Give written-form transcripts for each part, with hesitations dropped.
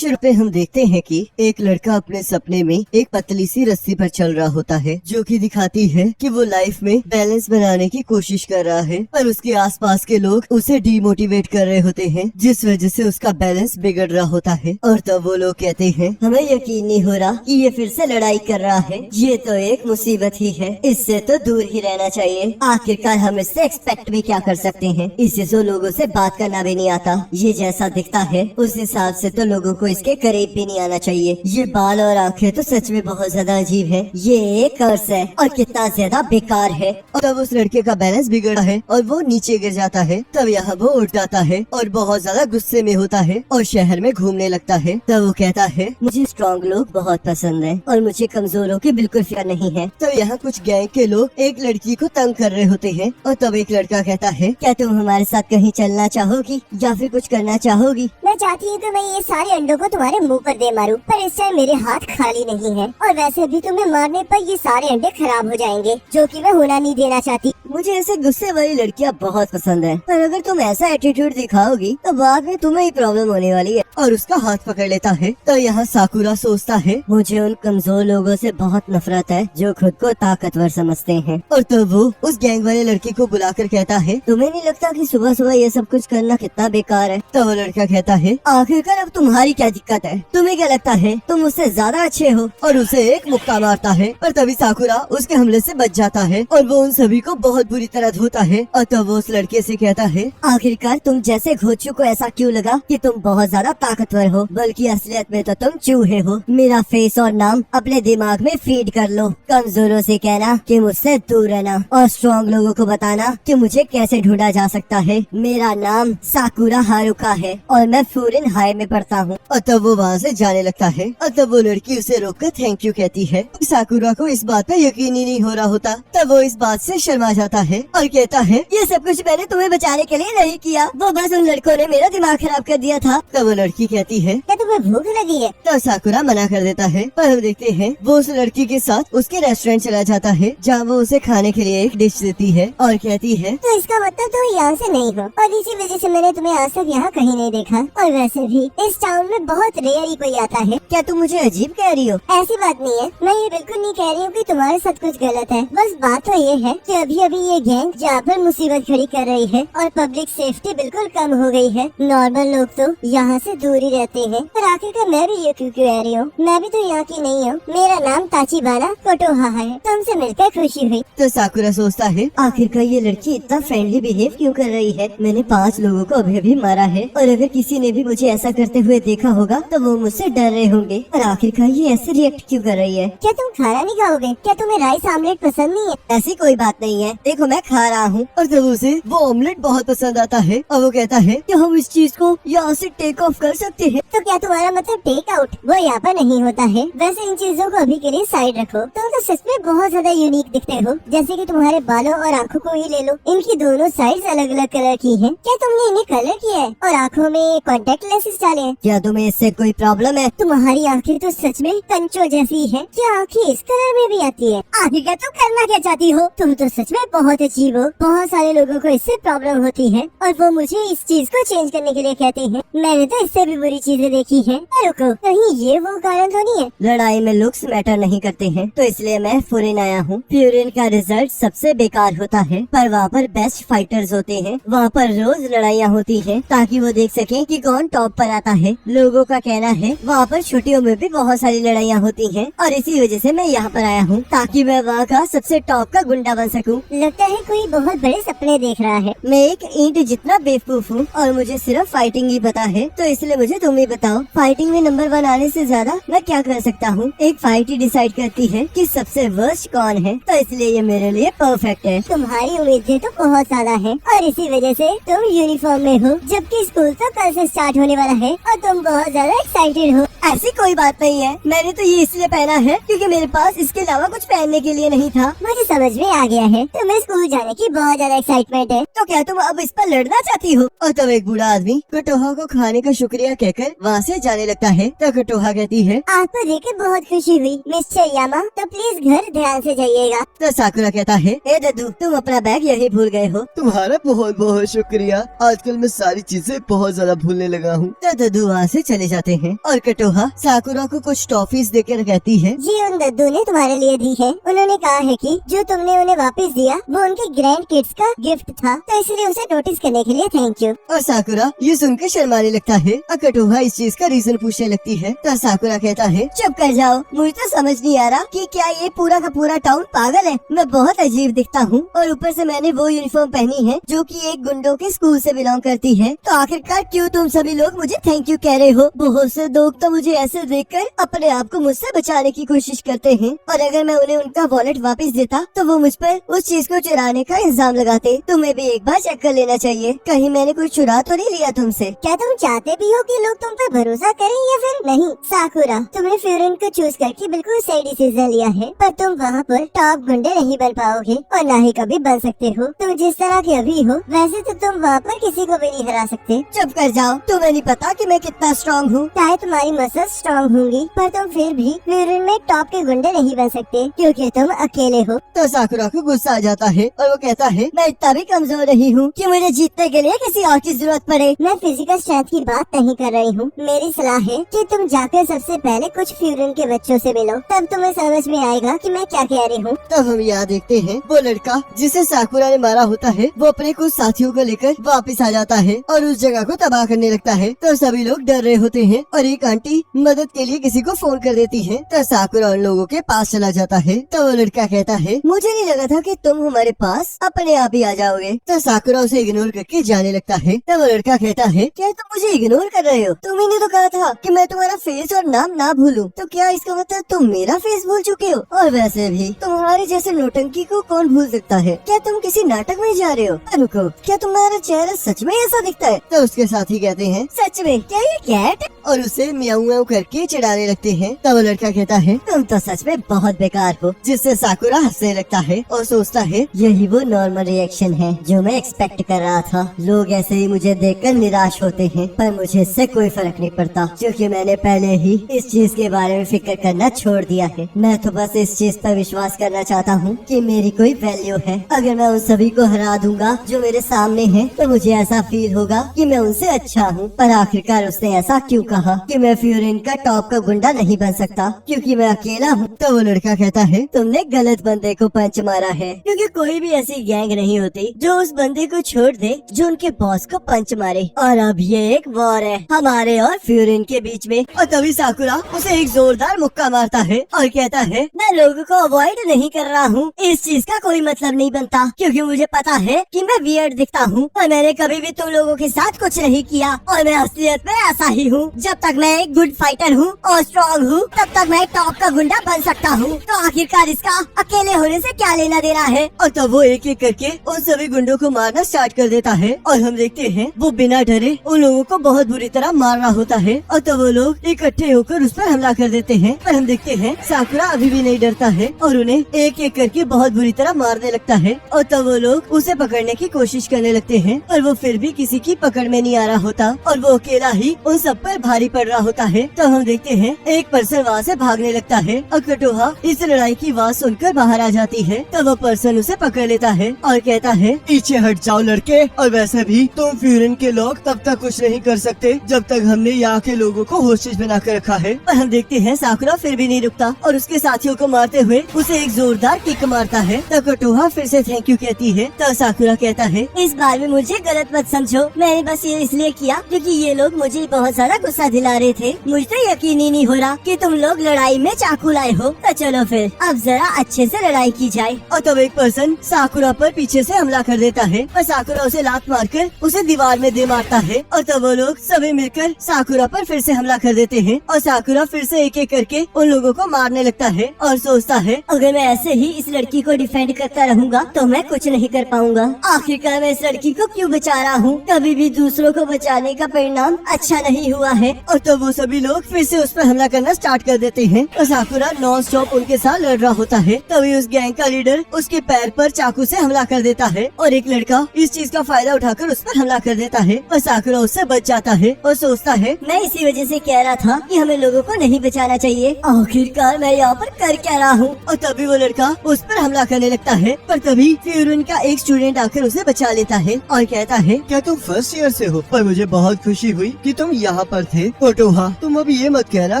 शुरू पे हम देखते हैं कि एक लड़का अपने सपने में एक पतली सी रस्सी पर चल रहा होता है, जो कि दिखाती है कि वो लाइफ में बैलेंस बनाने की कोशिश कर रहा है, पर उसके आसपास के लोग उसे डिमोटिवेट कर रहे होते हैं, जिस वजह से उसका बैलेंस बिगड़ रहा होता है। और तब वो लोग कहते हैं, हमें यकीन नहीं हो रहा कि ये फिर से लड़ाई कर रहा है, ये तो एक मुसीबत ही है, इससे तो दूर ही रहना चाहिए। आखिरकार हम इससे एक्सपेक्ट भी क्या कर सकते हैं, इसे तो लोगों से बात करना भी नहीं आता। ये जैसा दिखता है उस हिसाब से तो लोगों को इसके करीब भी नहीं आना चाहिए। ये बाल और आंखें तो सच में बहुत ज्यादा अजीब है, ये एक कर्स है और कितना ज्यादा बेकार है। और तब उस लड़के का बैलेंस बिगड़ा है और वो नीचे गिर जाता है। तब यहाँ वो उठ जाता है और बहुत ज्यादा गुस्से में होता है और शहर में घूमने लगता है। तब वो कहता है, मुझे स्ट्रॉन्ग लोग बहुत पसंद है और मुझे कमजोरों की बिल्कुल फिक्र नहीं है। तब यहाँ कुछ गैंग के लोग एक लड़की को तंग कर रहे होते हैं और तब एक लड़का कहता है, क्या तुम हमारे साथ कहीं चलना चाहोगी या फिर कुछ करना चाहोगी? मैं चाहती हूँ तो मैं ये सारे अंडों को तुम्हारे मुंह पर दे मारूं, पर इस टाइम मेरे हाथ खाली नहीं है और वैसे भी तुम्हें मारने पर ये सारे अंडे खराब हो जाएंगे, जो कि मैं होना नहीं देना चाहती। मुझे ऐसे गुस्से वाली लड़कियाँ बहुत पसंद है, पर अगर तुम ऐसा एटीट्यूड दिखाओगी तो बाद में तुम्हें ही प्रॉब्लम होने वाली है। और उसका हाथ पकड़ लेता है। तो यहाँ साकुरा सोचता है, मुझे उन कमजोर लोगों से बहुत नफरत है जो खुद को ताकतवर समझते हैं। और तब वो उस गैंग वाले लड़के को बुलाकर कहता है, तुम्हें नहीं लगता कि सुबह सुबह ये सब कुछ करना कितना बेकार है? तो वो लड़का कहता है, आखिरकार अब तुम्हारी क्या दिक्कत है? तुम्हें क्या लगता है तुम उससे ज्यादा अच्छे हो? और उसे एक मुक्का मारता है और तभी साकुरा उसके हमले से बच जाता है और वो उन सभी को बहुत बुरी तरह धोता है। और तब वो उस लड़के से कहता है, आखिरकार तुम जैसे घोचू को ऐसा क्यों लगा कि तुम बहुत ज्यादा ताकतवर हो, बल्कि असलियत में तो तुम चूहे हो। मेरा फेस और नाम अपने दिमाग में फीड कर लो। कमजोरों से कहना कि मुझसे दूर रहना और स्ट्रॉन्ग लोगों को बताना कि मुझे कैसे ढूंढा जा सकता है। मेरा नाम साकुरा हारुका है और मैं फूरिन हाई में पढ़ता हूँ। और तब वो वहाँ से जाने लगता है और तब वो लड़की उसे रोककर थैंक यू कहती है। साकुरा को इस बात पे यकीन ही नहीं हो रहा होता। तब वो इस बात से शर्मा जाता है और कहता है, ये सब कुछ मैंने तुम्हें बचाने के लिए नहीं किया, वो बस उन लड़कों ने मेरा दिमाग खराब कर दिया था। तब वो लड़की कहती है, क्या तुम्हें भूख लगी है? तो साकुरा मना कर देता है। पर हम देखते हैं वो उस लड़की के साथ उसके रेस्टोरेंट चला जाता है, जहाँ वो उसे खाने के लिए एक डिश देती है और कहती है, तो इसका मतलब तुम यहाँ से नहीं हो और इसी वजह से मैंने तुम्हें आज तक यहाँ कहीं नहीं देखा। और वैसे भी इस टाउन में बहुत रेयर ही कोई आता है। क्या तुम मुझे अजीब कह रही हो? ऐसी बात नहीं है, मैं ये बिल्कुल नहीं कह रही हूँ कि तुम्हारे साथ कुछ गलत है। बस बात तो ये है कि अभी अभी ये गैंग जहाँ पर मुसीबत खड़ी कर रही है और पब्लिक सेफ्टी बिल्कुल कम हो गई है। नॉर्मल लोग तो यहाँ से दूर ही रहते हैं। पर आखिरकार मैं भी ये क्यों कह रही हूँ, मैं भी तो यहाँ की नहीं हूँ। मेरा नाम ताचिबाना कोटोहा है। तुमसे मिलकर खुशी हुई। तो साकुरा सोचता है, आखिरकार ये लड़की इतना फ्रेंडली बिहेव क्यों कर रही है? मैंने 5 लोगों को अभी अभी मारा है और अगर किसी ने भी मुझे ऐसा करते हुए देखा होगा तो वो मुझसे डर रहे होंगे। और आखिरकार ये ऐसे रिएक्ट क्यों कर रही है? क्या तुम खाना नहीं खाओगे? क्या तुम्हें राइस आमलेट पसंद नहीं है? ऐसी कोई बात नहीं है, देखो मैं खा रहा हूँ। और जब उसे वो ऑमलेट बहुत पसंद आता है और वो कहता है कि हम इस चीज को यहाँ से टेक ऑफ कर सकते हैं। तो क्या तुम्हारा मतलब टेक आउट? वो यहाँ पर नहीं होता है। वैसे इन चीजों को अभी के लिए साइड रखो। तुम तो सच में बहुत ज्यादा यूनिक दिखते हो। जैसे कि तुम्हारे बालों और आँखों को ही ले लो, इनकी दोनों साइड्स अलग अलग कलर की हैं। क्या तुमने इन्हें कलर किया है और आँखों में कॉन्टेक्ट लेंसेज डाले हैं? क्या तुम्हें इससे कोई प्रॉब्लम है? तुम्हारी आँखें तो सच में कंचो जैसी है। क्या आँखें इस कलर में भी आती है? आखिरकार तुम करना क्या चाहती हो? तुम तो सच में बहुत अजीब हो। बहुत सारे लोगों को इससे प्रॉब्लम होती है और वो मुझे इस चीज को चेंज करने के लिए कहते हैं। मैंने तो इससे भी बुरी चीजें देखी है। रुको, कहीं ये वो कारण तो नहीं है? लड़ाई में लुक्स मैटर नहीं करते हैं, तो इसलिए मैं फुरिन आया हूँ। फ्यूरिन का रिजल्ट सबसे बेकार होता है, पर वहाँ पर बेस्ट फाइटर्स होते हैं। वहाँ पर रोज लड़ाइयाँ होती हैं ताकि वो देख सकें कि कौन टॉप पर आता है। लोगों का कहना है वहाँ पर छुट्टियों में भी बहुत सारी लड़ाइयाँ होती हैं और इसी वजह से मैं यहाँ पर आया हूँ ताकि मैं वहाँ का सबसे टॉप का गुंडा बन सकूँ। लगता है कोई बहुत बड़े सपने देख रहा है। मैं एक ईंट जितना बेवकूफ हूँ और मुझे सिर्फ फाइटिंग ही पता है, तो इसलिए मुझे तुम ही बताओ, फाइटिंग में नंबर 1 आने से ज्यादा मैं क्या कर सकता हूँ? एक फाइट ही डिसाइड करती है कि सबसे वर्स्ट कौन है, तो इसलिए ये मेरे लिए परफेक्ट है। तुम्हारी उम्मीदें तो बहुत ज्यादा है और इसी वजह से तुम यूनिफॉर्म में हो, जबकि स्कूल तो कल से स्टार्ट होने वाला है और तुम बहुत ज्यादा एक्साइटेड हो। ऐसी कोई बात नहीं है, मैंने तो ये इसलिए पहना है क्योंकि मेरे पास इसके अलावा कुछ पहनने के लिए नहीं था। मुझे समझ में आ गया है, तुम्हें स्कूल जाने की बहुत ज्यादा एक्साइटमेंट है। तो क्या तुम अब इस पर लड़ना चाहती हो? और तब एक बूढ़ा आदमी कोटोहा को खाने का शुक्रिया कहकर वहाँ से जाने लगता है तो कटोहा कहती है, आपको देख बहुत खुशी हुई मिस्टर यामा, तो प्लीज घर ध्यान से जाइएगा। तो साकुरा कहता है, ए दद्दू तुम अपना बैग यही भूल गए हो। तुम्हारा बहुत बहुत शुक्रिया, आजकल मैं सारी चीजें बहुत ज्यादा भूलने लगा हूँ। तो दद्दू वहाँ से चले जाते हैं और कटोहा साकुरा को कुछ टॉफीज देकर कहती है, जी उन दद्दू ने तुम्हारे लिए दी है। उन्होंने कहा है कि जो तुमने उन्हें वापस दिया वो उनके ग्रैंड किड्स का गिफ्ट था, तो इसलिए उसे नोटिस करने के लिए थैंक यू। और साकुरा ये सुनकर शर्माने लगता है और कटोहा इस चीज का रीजन पूछने लगती है। तो साकुरा कहता है, चुप कर जाओ, मुझे तो समझ नहीं आ रहा कि क्या ये पूरा का पूरा टाउन पागल है। मैं बहुत अजीब दिखता हूँ और ऊपर से मैंने वो यूनिफॉर्म पहनी है जो कि एक गुंडों के स्कूल से बिलोंग करती है। तो आखिरकार क्यों तुम सभी लोग मुझे थैंक यू कह रहे हो? बहुत से लोग तो मुझे ऐसे देखकर अपने आप को मुझसे बचाने की कोशिश करते हैं और अगर मैं उन्हें उनका वॉलेट वापस देता तो वो मुझ पर उस चीज को चुराने का इल्जाम लगाते। तुम्हें भी एक बार चेक कर लेना चाहिए, कहीं मैंने कुछ चुरा तो नहीं लिया तुमसे। क्या तुम चाहते भी हो कि लोग तुम पर भरोसा करें या फिर नहीं? साकुरा, तुमने फ्यूरिन को चूज करके बिल्कुल सही डिसीजन लिया है, पर तुम वहाँ पर टॉप गुंडे नहीं बन पाओगे और न ही कभी बन सकते हो। तुम जिस तरह के अभी हो वैसे तो तुम वहाँ पर किसी को भी नहीं हरा सकते। चुप कर जाओ, तुम्हें नहीं पता कि मैं कितना स्ट्रॉन्ग हूँ। चाहे तुम्हारी मसल स्ट्रॉन्ग होंगी पर तुम फिर भी फ्यूरिन में टॉप के गुंडे नहीं बन सकते क्योंकि तुम अकेले हो। तो साकुरा को गुस्सा आ जाता है और वो कहता है, मैं इतना भी कमजोर नहीं हूँ कि मुझे जीतने के लिए किसी और की जरूरत पड़े। मैं फिजिकल स्ट्रेंथ की बात नहीं कर रही हूँ। मेरी सलाह है कि तुम जाकर सबसे पहले कुछ फ्यूरिन के बच्चों से मिलो, तब तुम्हें समझ में आएगा कि मैं क्या कह रही हूँ। तब हम यहाँ देखते हैं वो लड़का जिसे साकुरा ने मारा होता है वो अपने कुछ साथियों को लेकर वापस आ जाता है और उस जगह को तबाह करने लगता है। तो सभी लोग डर रहे होते हैं और एक आंटी मदद के लिए किसी को फोन कर देती है। तो साकुरा उन लोगों के पास चला जाता है। तो वो लड़का कहता है, मुझे नहीं लगा था कि तुम हमारे पास अपने आप ही आ जाओगे। तो साकुरा उसे इग्नोर करके जाने लगता है। तो वो लड़का कहता है, क्या तुम मुझे इग्नोर कर रहे हो? तुम ही ने तो कहा था कि मैं तुम्हारा फेस और नाम ना भूलूं, तो क्या इसका मतलब तुम मेरा फेस भूल चुके हो? और वैसे भी तुम्हारे जैसे नौटंकी को कौन भूल सकता है? क्या तुम किसी नाटक में जा रहे हो? रुको, क्या तुम्हारा चेहरा सच में ऐसा दिखता है? तो उसके साथी कहते हैं, सच में क्या ये कैट? और उसे म्याऊं म्याऊं करके चिढ़ाने लगते हैं। तब वो लड़का कहता है, तुम तो सच में बहुत बेकार हो। जिससे साकुरा हंसने लगता है और सोचता है, यही वो नॉर्मल रिएक्शन है जो मैं एक्सपेक्ट कर रहा था। लोग ऐसे ही मुझे देखकर निराश होते हैं पर मुझे इससे कोई फर्क नहीं पड़ता क्योंकि मैंने पहले ही इस चीज के बारे में फिक्र करना छोड़ दिया है। मैं तो बस इस चीज पर विश्वास करना चाहता हूँ कि मेरी कोई वैल्यू है। अगर मैं उन सभी को हरा दूंगा जो मेरे सामने हैं, तो मुझे ऐसा फील होगा कि मैं उनसे अच्छा हूँ। पर आखिरकार उसने ऐसा क्यों कहा कि मैं फ्यूरिन का टॉप का गुंडा नहीं बन सकता क्योंकि मैं अकेला हूँ? तो वो लड़का कहता है, तुमने गलत बंदे को पंच मारा है क्योंकि कोई भी ऐसी गैंग नहीं होती जो उस बंदे को छोड़ दे जो उनके बॉस को पंच मारे। और अब ये एक वॉर है हमारे और फ्यूरिन के बीच में। और तभी साकुरा उसे एक जोरदार मुक्का मारता है और कहता है, मैं लोगों को अवॉइड नहीं कर रहा हूँ, इस चीज का कोई मतलब नहीं बनता क्योंकि मुझे पता है कि मैं वियर्ड दिखता हूँ और मैंने कभी भी तुम लोगों के साथ कुछ नहीं किया और मैं असलियत में ऐसा ही हूँ। जब तक मैं एक गुड फाइटर हूँ और स्ट्रॉन्ग हूँ तब तक मैं टॉप का गुंडा बन सकता हूँ। तो आखिरकार इसका अकेले होने से क्या लेना देना है? और तब वो एक एक करके उन सभी गुंडों को मारना स्टार्ट कर देता है और हम देखते हैं वो बिना डरे उन लोगों को बहुत बुरी तरह मार रहा होता है। और तब वो लोग इकट्ठे होकर उस पर हमला कर देते हैं। पर हम देखते हैं साकुरा अभी भी नहीं डरता है और उन्हें एक एक करके बहुत बुरी तरह मारने लगता है। और तब वो लोग उसे पकड़ने की कोशिश करने लगते हैं पर वो फिर भी किसी की पकड़ में नहीं आ रहा होता और वो अकेला ही उन सब पर भारी पड़ रहा होता है। तो हम देखते हैं एक पर्सन वहाँ से भागने लगता है और कटोहा इस लड़ाई की आवाज सुनकर बाहर आ जाती है। तब वो पर्सन उसे पकड़ लेता है और कहता है, पीछे हट जाओ लड़के, और वैसे भी तुम फ्यूरिन के लोग तब तक कुछ नहीं कर सकते जब तक हमने यहाँ के लोगों को होस्टेज बना कर रखा है। पर हम देखते हैं साकुरा फिर भी नहीं रुकता और उसके साथियों को मारते हुए उसे एक जोरदार किक मारता है। तब कटोहा फिर से थैंक यू कहती है। तब साकुरा कहता है, इस बार में मुझे गलत मत समझो, मैंने बस ये इसलिए किया क्योंकि ये लोग मुझे बहुत ज्यादा गुस्सा दिला रहे थे। मुझे तो यकीन ही नहीं हो रहा कि तुम लोग लड़ाई में चाकू लाए हो। तो चलो फिर अब जरा अच्छे से लड़ाई की जाए। और तब एक पर्सन साकुरा पर पीछे से हमला कर देता है और साकुरा उसे लात मारकर उसे दीवार में दे मारता है। और तब वो लोग सभी मिलकर साकुरा पर फिर से हमला कर देते हैं और साकुरा फिर से एक एक करके उन लोगों को मारने लगता है और सोचता है, अगर मैं ऐसे ही इस लड़की को डिफेंड करता रहूंगा तो मैं कुछ नहीं कर पाऊंगा। आखिरकार मैं इस लड़की को क्यों बचा रहा हूँ? कभी भी दूसरों को बचाने का परिणाम अच्छा नहीं हुआ है। और तब वो सभी लोग फिर से उस पर हमला करना स्टार्ट कर देते हैं और साकुरा नॉन स्टॉप उनके साथ लड़ रहा होता है। तभी उस गैंग का लीडर उसके पैर पर चाकू से हमला कर देता है और एक लड़का इस चीज का फायदा उठाकर उस पर हमला कर देता है और साकुरा उससे बच जाता है और सोचता है, मैं मैं इसी वजह से कह रहा था कि हमें लोगों को नहीं बचाना चाहिए। आखिरकार मैं यहाँ पर कर क्या रहा हूँ। और तभी वो लड़का उस पर हमला करने लगता है, पर तभी फ्यूरिन का एक स्टूडेंट आकर उसे बचा लेता है और कहता है, क्या तुम फर्स्ट ईयर से हो? पर मुझे बहुत खुशी हुई कि तुम यहाँ पर थे। ओटोहा, तुम अभी ये मत कहना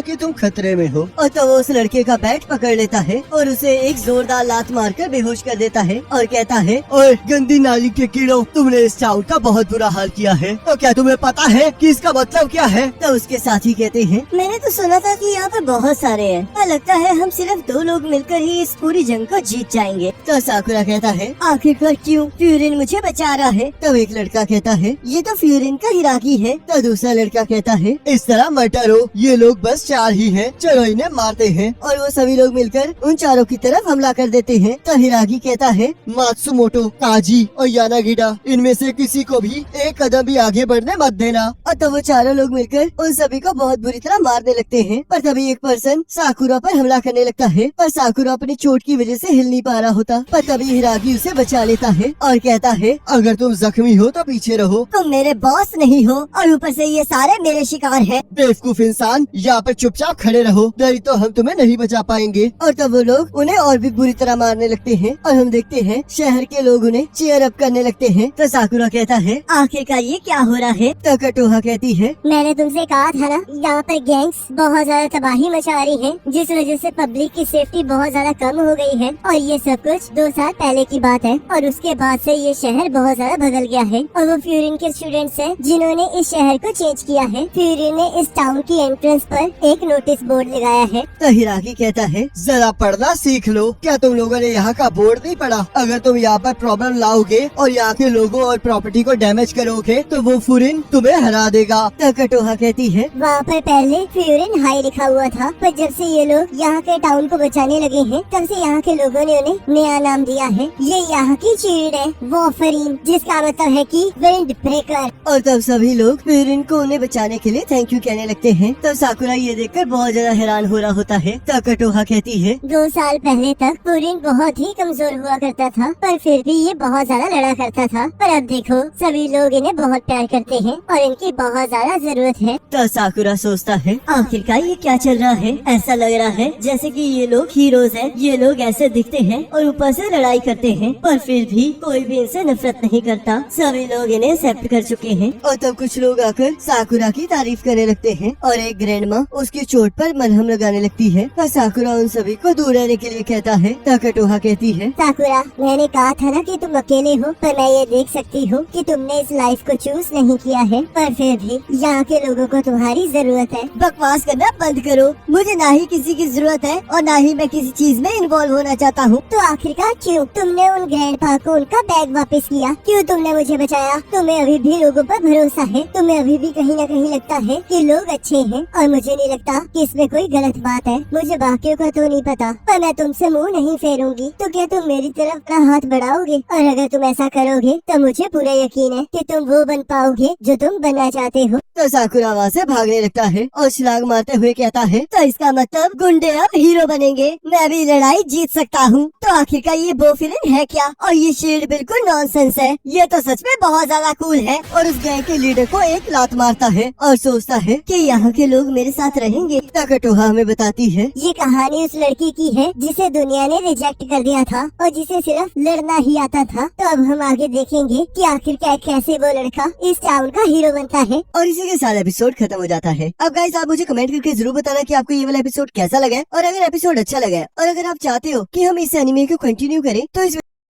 कि तुम खतरे में हो। और तो वो उस लड़के का बैट पकड़ लेता है और उसे एक जोरदार लात मारकर बेहोश कर देता है और कहता है, और गंदी नाली के कीड़ों, तुमने इस टाउन का बहुत बुरा हाल किया है। तो क्या तुम्हें पता है कि इसका मतलब क्या है? तो उसके साथी कहते हैं, मैंने तो सुना था कि यहाँ पर बहुत सारे हैं, पर लगता है हम सिर्फ 2 लोग मिलकर ही इस पूरी जंग को जीत जाएंगे। तो साकुरा कहता है, आखिरकार क्यों? फ्यूरिन मुझे बचा रहा है। तब एक लड़का कहता है, ये तो फ्यूरिन का हिराकी है। तो दूसरा लड़का कहता है, इस तरह मत डरो, ये लोग बस 4 ही हैं, चलो इन्हें मारते हैं। और वो सभी लोग मिलकर उन चारों की तरफ हमला कर देते हैं। तो हिरागी कहता है, मात्सुमोटो, काजी और यानागिडा, इनमें से किसी को भी एक कदम भी आगे बढ़ने मत देना। और तब वो चारों लोग मिलकर उन सभी को बहुत बुरी तरह मारने लगते हैं। पर तभी एक पर्सन साकुरा पर हमला करने लगता है, पर साकुरा अपनी चोट की वजह से हिल नहीं पा रहा होता। पर तभी हिरागी उसे बचा लेता है और कहता है, अगर तुम जख्मी हो तो पीछे रहो, तुम मेरे बॉस नहीं हो और ऊपर से ये सारे मेरे शिकार हैं। बेवकूफ इंसान, यहाँ पर चुपचाप खड़े रहो, नहीं तो हम तुम्हें नहीं बचा पाएंगे। और तब वो लोग उन्हें और भी बुरी तरह मारने लगते हैं और हम देखते हैं शहर के लोग उन्हें चीयर अप करने लगते हैं। तो साकुरा कहता है, आखिरकार ये क्या हो रहा है? तो कटोहा कहती है, मैंने तुमसे कहा था ना, यहाँ पर गैंग्स बहुत ज्यादा तबाही मचा रही है, जिस वजह से पब्लिक की सेफ्टी बहुत ज्यादा कम हो गई है। और ये सब कुछ 2 साल पहले की बात है और उसके बाद से ये शहर बहुत ज्यादा बदल गया है। और वो फ्यूरिन के स्टूडेंट्स हैं जिन्होंने इस शहर को चेंज किया है। फ्यूरिन ने इस टाउन की एंट्रेंस पर एक नोटिस बोर्ड लगाया है। तो हिराकी कहता है, जरा पढ़ना सीख लो, क्या तुम लोगों ने यहाँ का बोर्ड नहीं पढ़ा? अगर तुम यहाँ पर प्रॉब्लम लाओगे और यहाँ के लोगों और प्रॉपर्टी को डैमेज करोगे तो वो फ्यूरिन तुम्हें हरा देगा। तो कटोहा कहती है, वहाँ पर पहले फ्यूरिन हाई लिखा हुआ था, पर जब से ये लोग यहाँ के टाउन को बचाने लगे हैं, तब से यहाँ के लोगों ने उन्हें नया नाम दिया है। ये यहाँ की चीड़ है, वॉफरीन, जिसका मतलब है कि विंड ब्रेकर। और तब सभी लोग फ्यूरिन को उन्हें बचाने के लिए थैंक यू कहने लगते हैं। तब साकुरा ये देखकर बहुत ज्यादा हैरान हो रहा होता है। तो कटोहा कहती है, 2 साल पहले तक फ्यूरिन बहुत ही कमजोर हुआ करता था, पर फिर भी ये बहुत ज्यादा लड़ा करता था। पर अब देखो, सभी लोग इन्हें बहुत प्यार करते हैं और इनकी बहुत ज्यादा जरूरत है। तो साकुरा सोचता है, आखिरकार ये क्या चल रहा है? ऐसा लग रहा है जैसे कि ये लोग हीरोज हैं। ये लोग ऐसे दिखते हैं और ऊपर से लड़ाई करते हैं, पर फिर भी कोई भी इनसे नफरत नहीं करता। सभी लोग इन्हें एक्सेप्ट कर चुके हैं। और तब कुछ लोग आकर साकुरा की तारीफ करने लगते हैं और एक ग्रैंडमा उसकी चोट पर मलहम लगाने लगती है। पर साकुरा उन सभी को दूर रहने के लिए कहता है। तो कटोहा कहती है, साकुरा, मैंने कहा था ना कि तुम अकेले हो, पर मैं ये देख सकती हूँ कि तुमने इस लाइफ को चूज नहीं किया है, पर फिर भी यहाँ के लोगों को तुम्हारी जरूरत है। बकवास करना बंद करो। मुझे ना ही किसी की जरूरत है और ना ही मैं किसी चीज में इन्वॉल्व होना चाहता हूँ। तो आखिरकार क्यों तुमने उन ग्रैंडपा को उनका बैग वापस किया? क्यों तुमने मुझे बचाया? तुम्हें अभी भी लोगों पर भरोसा है? तुम्हें अभी भी कहीं न कहीं लगता है कि लोग अच्छे हैं? और मुझे नहीं लगता कि इसमें कोई गलत बात है। मुझे बाकियों का तो नहीं पता, पर मैं तुमसे मुंह नहीं फेरूंगी। तो क्या तुम मेरी तरफ अपना हाथ बढ़ाओगे? और अगर तुम ऐसा करोगे तो मुझे पूरा यकीन है कि तुम वो बन पाओगे जो तुम बनना चाहते हो। तो साकुरा वहाँ से भागने लगता है और छलांग मारते हुए कहता है, तो इसका मतलब गुंडे अब हीरो बनेंगे। मैं भी लड़ाई जीत सकता हूँ। तो आखिरकार ये बोफिलिन है क्या? और ये शील्ड बिल्कुल नॉनसेंस है। ये तो सच में बहुत ज्यादा कूल है। और उस गैंग के लीडर को एक लात मारता है और सोचता है कि यहाँ के लोग मेरे साथ रहेंगे। तो कटोहा हमें बताती है, ये कहानी उस लड़की की है जिसे दुनिया ने रिजेक्ट कर दिया था और जिसे सिर्फ लड़ना ही आता था। तो अब हम आगे देखेंगे कि आखिरकार कैसे वो लड़का इस टाउन का हीरो बनता है। और इसी के साथ एपिसोड खत्म हो जाता है। अब गाइस, आप मुझे कमेंट करके जरूर बताना कि आपको ये वाला एपिसोड कैसा लगा है। और अगर एपिसोड अच्छा लगा है और अगर आप चाहते हो कि हम इस एनिमे को कंटिन्यू करें तो इस